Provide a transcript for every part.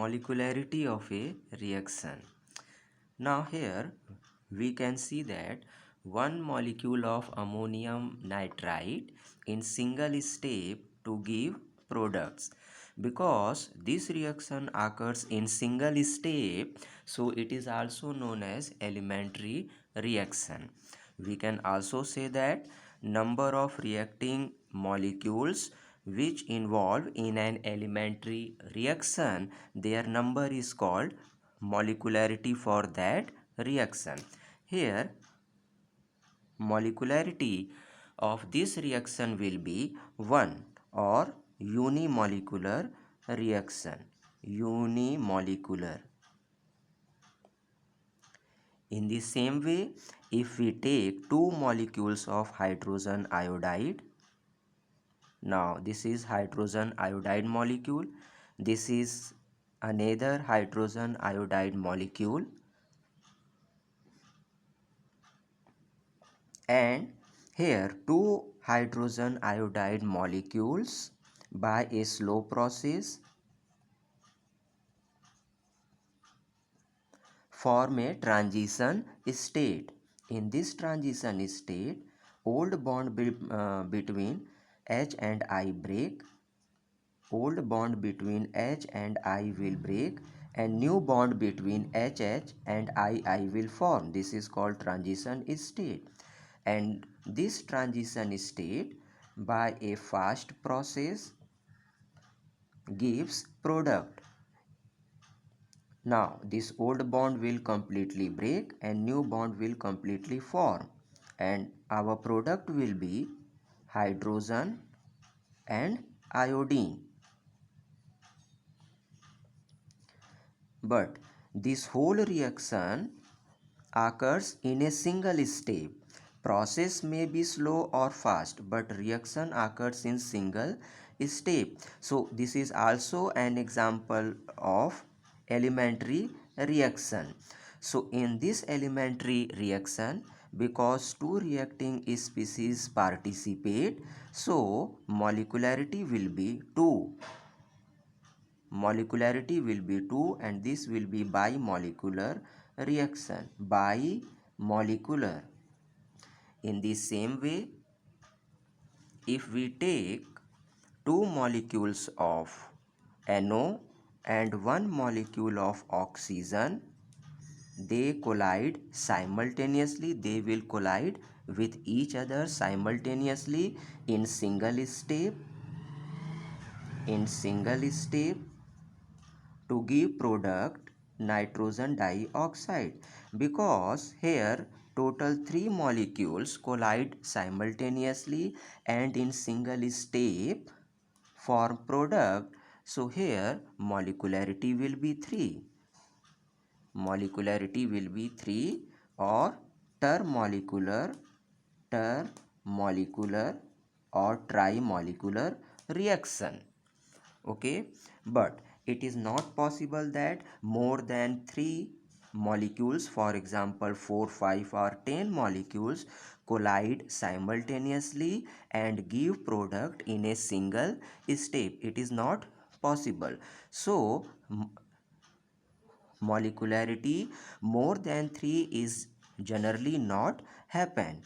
molecularity of a reaction. Now here we can see that one molecule of ammonium nitrite in single step to give products. Because this reaction occurs in single step, so it is also known as elementary reaction. We can also say that number of reacting molecules which involve in an elementary reaction, their number is called molecularity for that reaction. Here molecularity of this reaction will be 1 or unimolecular reaction. Unimolecular. In the same way, if we take two molecules of hydrogen iodide, now this is hydrogen iodide molecule, this is another hydrogen iodide molecule, and here two hydrogen iodide molecules by a slow process form a transition state. In this transition state, old bond between H and I break, old bond between H and I will break, and new bond between HH and II will form. This is called transition state. And this transition state by a fast process gives product. Now this old bond will completely break and new bond will completely form, and our product will be hydrogen and iodine. But this whole reaction occurs in a single step. Process may be slow or fast, but reaction occurs in single step. So this is also an example of elementary reaction. So in this elementary reaction, because two reacting species participate, so molecularity will be 2. Molecularity will be 2, and this will be bimolecular reaction. Bimolecular. In the same way, if we take two molecules of NO and one molecule of oxygen, they collide simultaneously. They will collide with each other simultaneously in single step. In single step to give product nitrogen dioxide, because here total 3 molecules collide simultaneously and in single step form product. So here molecularity will be 3. Molecularity will be 3 or termolecular, termolecular or trimolecular reaction. Okay, but it is not possible that more than 3 molecules, for example 4, 5 or 10 molecules collide simultaneously and give product in a single step. It is not possible. So molecularity more than 3 is generally not happen.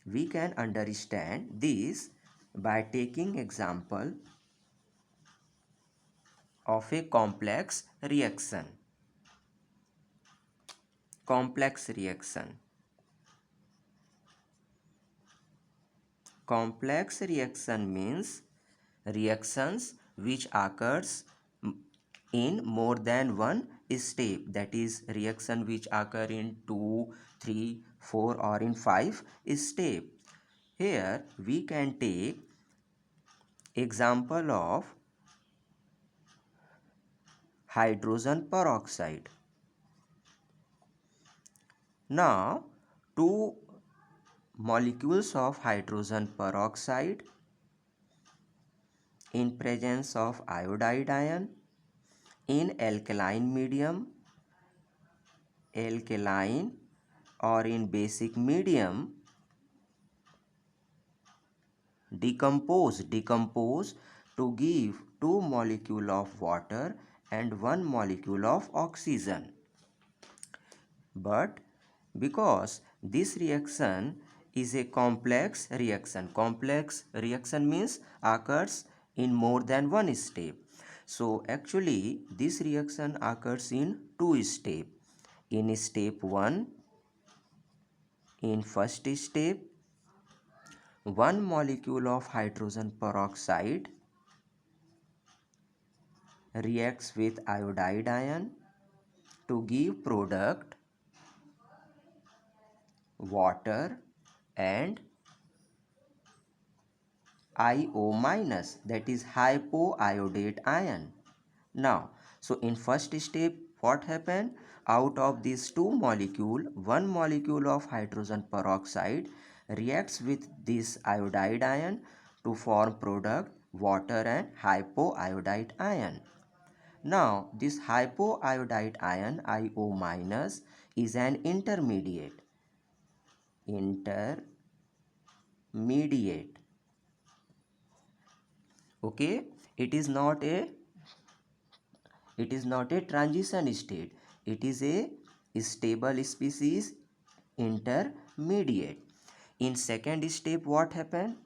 We can understand this by taking example of a complex reaction. Complex reaction. Complex reaction means reactions which occurs in more than one step, that is reaction which occur in 2, 3, 4 or in 5 step. Here we can take example of hydrogen peroxide. Now two molecules of hydrogen peroxide in presence of iodide ion in alkaline medium, alkaline or in basic medium, decompose to give two molecule of water and 1 molecule of oxygen. But because this reaction is a complex reaction means occurs in more than one step. So actually this reaction occurs in two steps. In step 1, in first step, 1 molecule of hydrogen peroxide reacts with iodide ion to give product water and IO minus, that is hypoiodate ion. Now, so in first step what happened? Out of these two molecule, 1 molecule of hydrogen peroxide reacts with this iodide ion to form product water and hypoiodite ion. Now, this hypoiodite ion IO minus is an intermediate. Okay, it is not a transition state. It is a stable species intermediate. In second step what happened?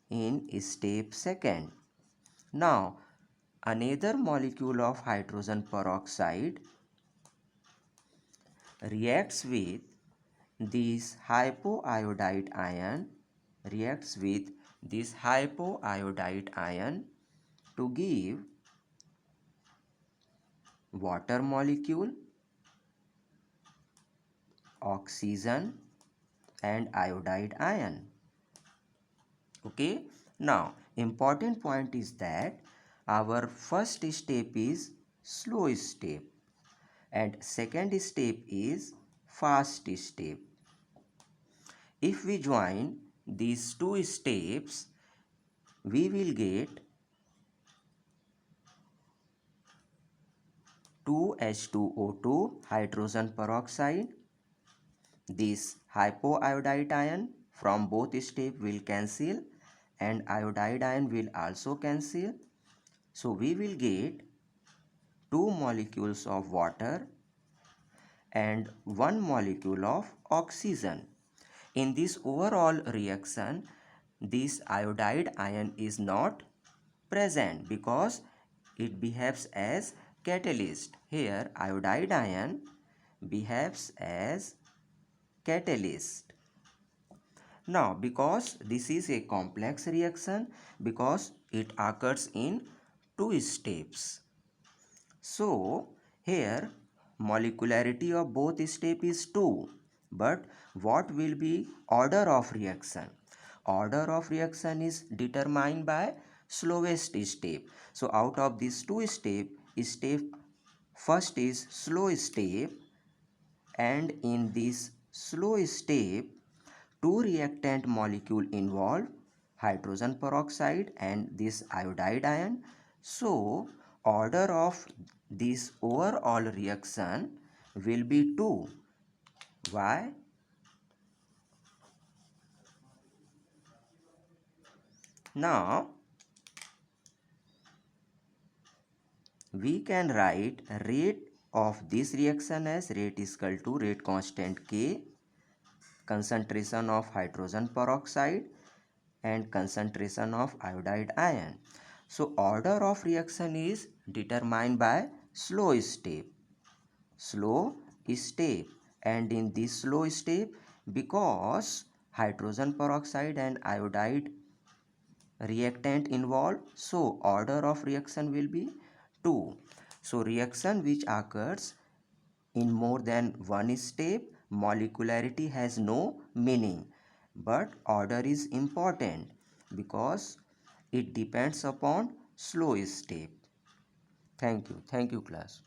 In step second, now another molecule of hydrogen peroxide reacts with this hypoiodide ion to give water molecule, oxygen and iodide ion. Okay, now important point is that our first step is slow step and second step is fast step. If we join these two steps, we will get 2H2O2 hydrogen peroxide. This hypoiodide ion from both steps will cancel and iodide ion will also cancel. So we will get 2 molecules of water and 1 molecule of oxygen. In this overall reaction, this iodide ion is not present because it behaves as catalyst. Here iodide ion behaves as catalyst. Now because this is a complex reaction, because it occurs in two steps, so here molecularity of both steps is 2, but what will be order of reaction? Order of reaction is determined by slowest step. So out of these two steps, step first is slow step, and in this slow step, two reactant molecule involved, hydrogen peroxide and this iodide ion. So order of this overall reaction will be 2. Why? Now we can write rate of this reaction as rate is equal to rate constant K, concentration of hydrogen peroxide and concentration of iodide ion. So order of reaction is determined by slow step. And in this slow step, because hydrogen peroxide and iodide reactant involved, so order of reaction will be 2. So reaction which occurs in more than one step, molecularity has no meaning, but order is important because it depends upon slow step. Thank you class.